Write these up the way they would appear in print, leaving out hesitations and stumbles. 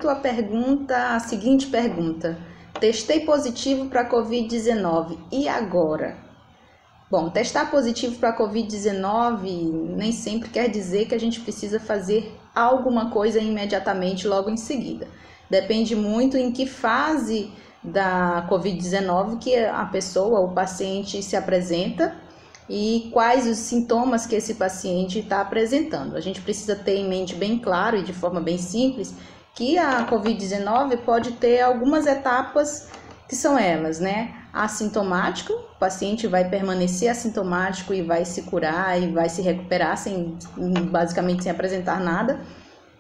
a seguinte pergunta. Testei positivo para Covid-19, e agora? Bom, testar positivo para Covid-19 nem sempre quer dizer que a gente precisa fazer alguma coisa imediatamente logo em seguida. Depende muito em que fase da Covid-19 que a pessoa, o paciente, se apresenta e quais os sintomas que esse paciente está apresentando. A gente precisa ter em mente bem claro e de forma bem simples que a Covid-19 pode ter algumas etapas que são elas, né? Assintomático, o paciente vai permanecer assintomático e vai se curar e vai se recuperar basicamente sem apresentar nada.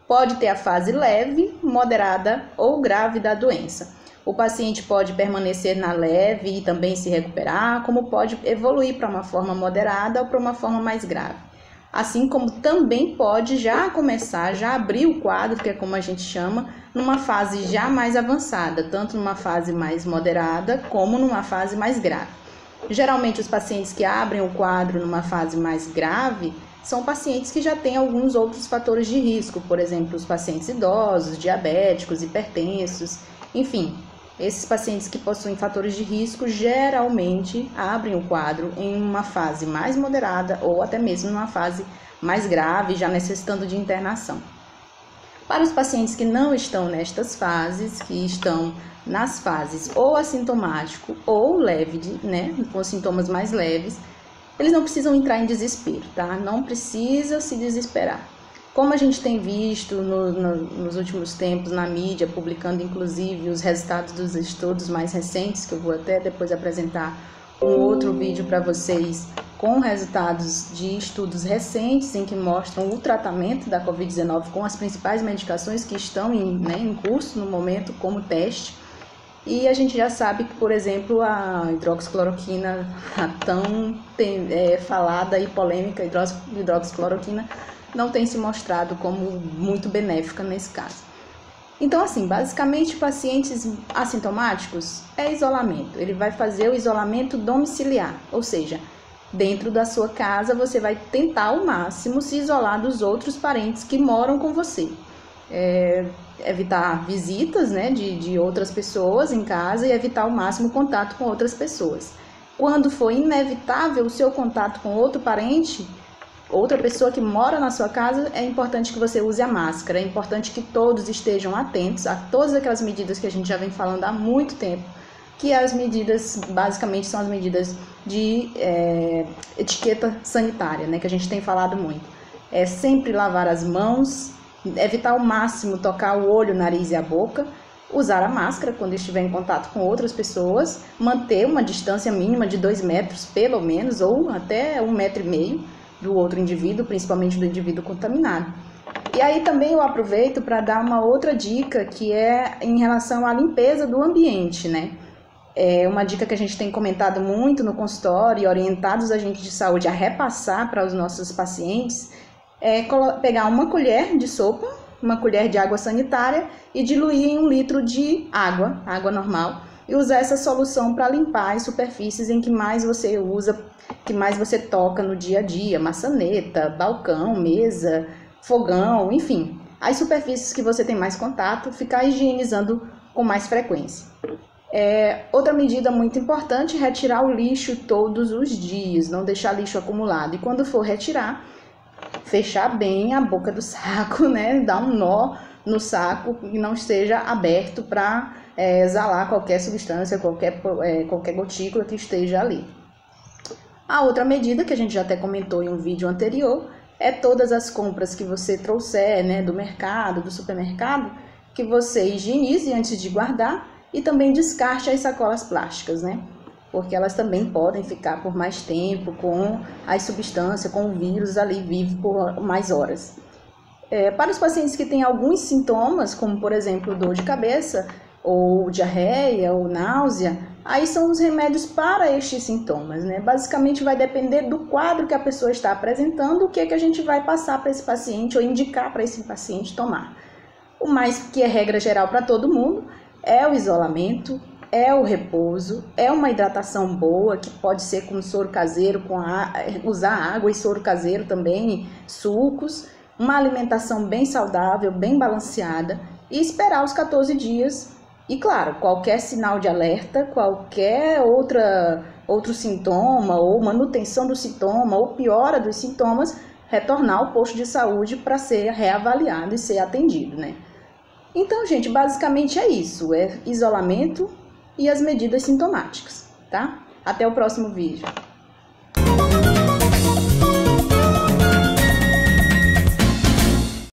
Pode ter a fase leve, moderada ou grave da doença. O paciente pode permanecer na leve e também se recuperar, como pode evoluir para uma forma moderada ou para uma forma mais grave. Assim como também pode já abrir o quadro, que é como a gente chama, numa fase já mais avançada, tanto numa fase mais moderada como numa fase mais grave. Geralmente os pacientes que abrem o quadro numa fase mais grave são pacientes que já têm alguns outros fatores de risco, por exemplo, os pacientes idosos, diabéticos, hipertensos, enfim. Esses pacientes que possuem fatores de risco geralmente abrem o quadro em uma fase mais moderada ou até mesmo numa fase mais grave, já necessitando de internação. Para os pacientes que não estão nestas fases, que estão nas fases ou assintomático ou leve, né, com sintomas mais leves, eles não precisam entrar em desespero, tá? Não precisa se desesperar. Como a gente tem visto nos últimos tempos na mídia, publicando inclusive os resultados dos estudos mais recentes, que eu vou até depois apresentar um outro vídeo para vocês com resultados de estudos recentes em que mostram o tratamento da Covid-19 com as principais medicações que estão em curso no momento como teste. E a gente já sabe que, por exemplo, a hidroxicloroquina, a tão falada e polêmica hidroxicloroquina, não tem se mostrado como muito benéfica nesse caso. Então, assim, basicamente, pacientes assintomáticos é isolamento. Ele vai fazer o isolamento domiciliar, ou seja, dentro da sua casa você vai tentar ao máximo se isolar dos outros parentes que moram com você. Evitar visitas, né, de outras pessoas em casa e evitar ao máximo o contato com outras pessoas. Quando for inevitável o seu contato com outro parente, outra pessoa que mora na sua casa, é importante que você use a máscara, é importante que todos estejam atentos a todas aquelas medidas que a gente já vem falando há muito tempo, que as medidas, basicamente, são as medidas de etiqueta sanitária, né, que a gente tem falado muito. É sempre lavar as mãos, evitar ao máximo tocar o olho, o nariz e a boca, usar a máscara quando estiver em contato com outras pessoas, manter uma distância mínima de 2 metros, pelo menos, ou até 1,5 metro do outro indivíduo, principalmente do indivíduo contaminado. E aí também eu aproveito para dar uma outra dica, que é em relação à limpeza do ambiente, né? É uma dica que a gente tem comentado muito no consultório e orientado os agentes de saúde a repassar para os nossos pacientes, é pegar uma colher de sopa, uma colher de água sanitária e diluir em 1 litro de água normal, e usar essa solução para limpar as superfícies em que mais você usa, que mais você toca no dia a dia, maçaneta, balcão, mesa, fogão, enfim, as superfícies que você tem mais contato, ficar higienizando com mais frequência. Outra medida muito importante é retirar o lixo todos os dias, não deixar lixo acumulado, e quando for retirar, fechar bem a boca do saco, né? Dar um nó no saco e não esteja aberto para exalar qualquer substância, qualquer gotícula que esteja ali. A outra medida, que a gente já até comentou em um vídeo anterior, é todas as compras que você trouxer, né, do mercado, do supermercado, que você higienize antes de guardar e também descarte as sacolas plásticas, né? Porque elas também podem ficar por mais tempo com as substâncias, com o vírus ali vivo por mais horas. Para os pacientes que têm alguns sintomas, como por exemplo dor de cabeça, ou diarreia, ou náusea, aí são os remédios para estes sintomas, né? Basicamente vai depender do quadro que a pessoa está apresentando, o que a gente vai passar para esse paciente ou indicar para esse paciente tomar. O mais que é regra geral para todo mundo é o isolamento, é o repouso, é uma hidratação boa, que pode ser com soro caseiro, usar água e soro caseiro também, sucos, uma alimentação bem saudável, bem balanceada e esperar os 14 dias. E claro, qualquer sinal de alerta, qualquer outro sintoma ou manutenção do sintoma ou piora dos sintomas, retornar ao posto de saúde para ser reavaliado e ser atendido, né? Então, gente, basicamente é isso, é isolamento e as medidas sintomáticas, tá? Até o próximo vídeo.